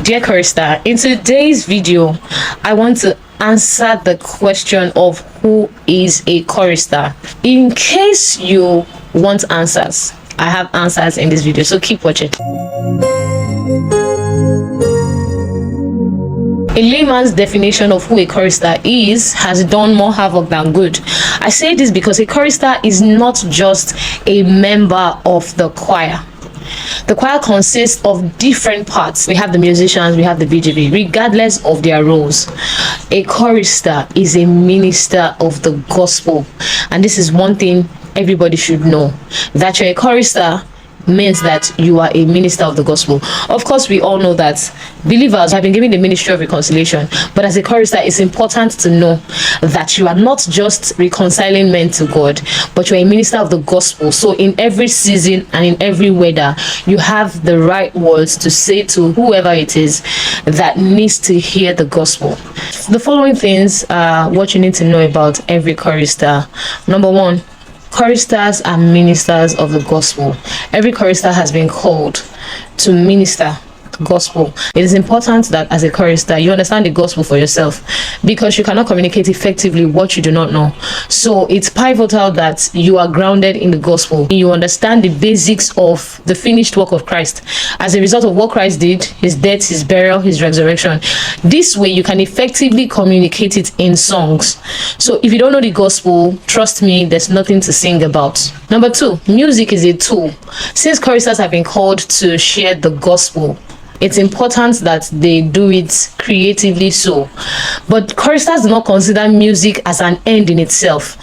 Dear chorister, in today's video, I want to answer the question of who is a chorister. In case you want answers, I have answers in this video, so keep watching. A layman's definition of who a chorister is has done more havoc than good. I say this because a chorister is not just a member of the choir. The choir consists of different parts. We have the musicians, we have the BGB, regardless of their roles. A chorister is a minister of the gospel. And this is one thing everybody should know. That you're a chorister means that you are a minister of the gospel. Of course, we all know that believers have been given the ministry of reconciliation, but as a chorister, it's important to know that you are not just reconciling men to God, but you're a minister of the gospel. So in every season and in every weather, you have the right words to say to whoever it is that needs to hear the gospel. The following things are what you need to know about every chorister. Number one, choristers are ministers of the gospel. Every chorister has been called to minister the gospel. It is important that as a chorister, you understand the gospel for yourself, because you cannot communicate effectively what you do not know. So it's pivotal that you are grounded in the gospel. You understand the basics of the finished work of Christ as a result of what Christ did, his death, his burial, his resurrection. This way you can effectively communicate it in songs. So if you don't know the gospel, trust me, there's nothing to sing about. Number two, music is a tool. Since choristers have been called to share the gospel, it's important that they do it creatively so. But choristers do not consider music as an end in itself.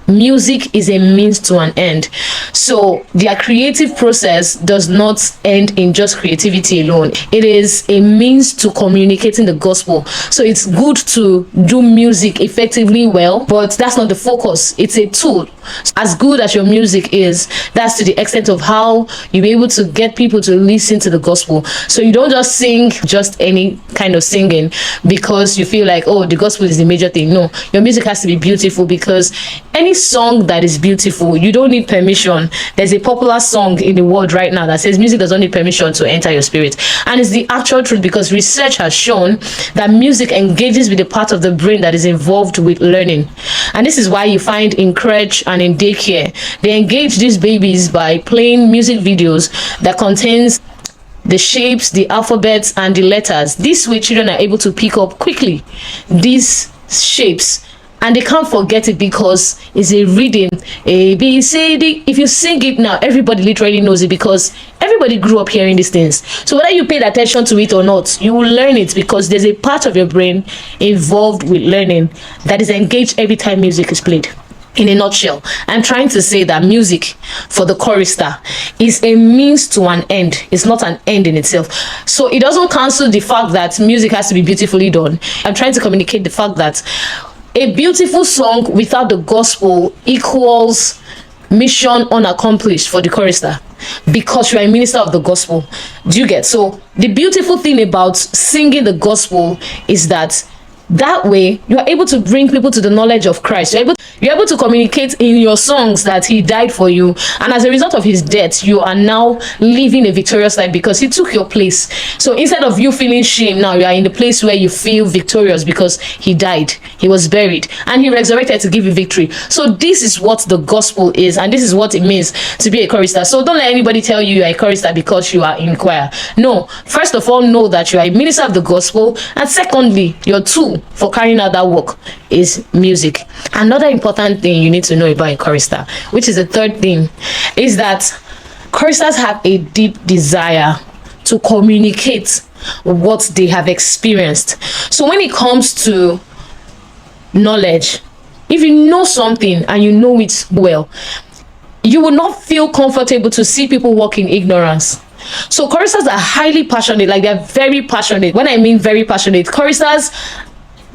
Music is a means to an end. So their creative process does not end in just creativity alone. It is a means to communicating the gospel. So it's good to do music effectively well, but that's not the focus. It's a tool. As good as your music is, that's to the extent of how you'll be able to get people to listen to the gospel. So you don't just sing just any kind of singing because you feel like, oh, the gospel is the major thing. No, your music has to be beautiful, because any song that is beautiful, you don't need permission. There's a popular song in the world right now that says music doesn't need permission to enter your spirit, and it's the actual truth, because research has shown that music engages with the part of the brain that is involved with learning. And this is why you find in crèche and in daycare, they engage these babies by playing music videos that contains the shapes, the alphabets, and the letters. This way children are able to pick up quickly these shapes, and they can't forget it because it's a reading. A, B, C, D. If you sing it now, everybody literally knows it, because everybody grew up hearing these things. So whether you paid attention to it or not, you will learn it, because there's a part of your brain involved with learning that is engaged every time music is played. In a nutshell, I'm trying to say that music for the chorister is a means to an end. It's not an end in itself. So it doesn't cancel the fact that music has to be beautifully done. I'm trying to communicate the fact that a beautiful song without the gospel equals mission unaccomplished for the chorister, because you are a minister of the gospel. Do you get? So the beautiful thing about singing the gospel is that way you are able to bring people to the knowledge of Christ. You're able to communicate in your songs that he died for you, and as a result of his death, you are now living a victorious life because he took your place. So instead of you feeling shame, now you are in the place where you feel victorious because he died, he was buried, and he resurrected to give you victory. So this is what the gospel is, and this is what it means to be a chorister. So don't let anybody tell you are a chorister because you are in choir. No, first of all, know that you are a minister of the gospel, and secondly, your tool for carrying out that work is music. Another important thing you need to know about a chorister, which is the third thing, is that choristers have a deep desire to communicate what they have experienced. So when it comes to knowledge, if you know something and you know it well, you will not feel comfortable to see people walk in ignorance. So choristers are highly passionate, like they're very passionate. When I mean very passionate, choristers,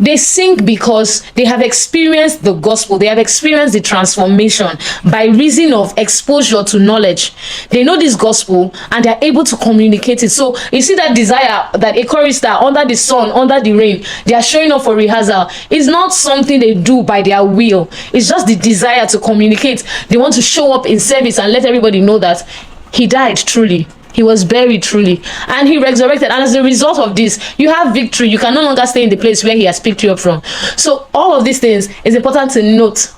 they sing because they have experienced the gospel. They have experienced the transformation by reason of exposure to knowledge. They know this gospel and they're able to communicate it. So you see that desire that a chorister under the sun, under the rain, they are showing up for rehearsal. It's not something they do by their will. It's just the desire to communicate. They want to show up in service and let everybody know that he died truly. He was buried truly, and he resurrected. And as a result of this, you have victory. You can no longer stay in the place where he has picked you up from. So all of these things is important to note.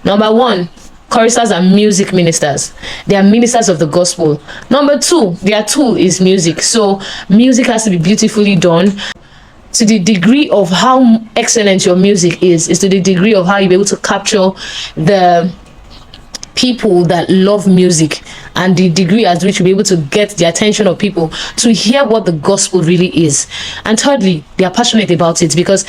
Number one, choristers are music ministers. They are ministers of the gospel. Number two, their tool is music. So music has to be beautifully done. To the degree of how excellent your music is to the degree of how you're able to capture the people that love music, and the degree at which you'll be able to get the attention of people to hear what the gospel really is. And thirdly, they are passionate about it, because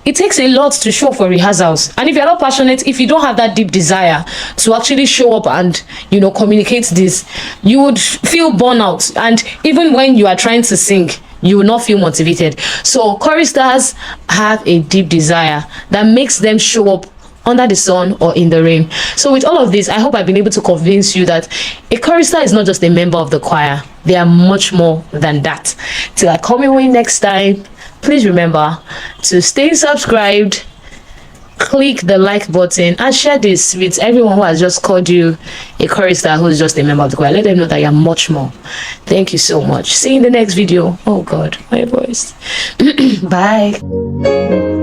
it takes a lot to show up for rehearsals. And if you're not passionate, if you don't have that deep desire to actually show up and, you know, communicate this, you would feel burnout. And even when you are trying to sing, you will not feel motivated. So choristers have a deep desire that makes them show up under the sun or in the rain. So with all of this, I hope I've been able to convince you that a chorister is not just a member of the choir. They are much more than that. Till I come your way next time, please remember to stay subscribed, click the like button, and share this with everyone who has just called you a chorister who is just a member of the choir. Let them know that you're much more. Thank you so much. See you in the next video. Oh God, my voice. Bye.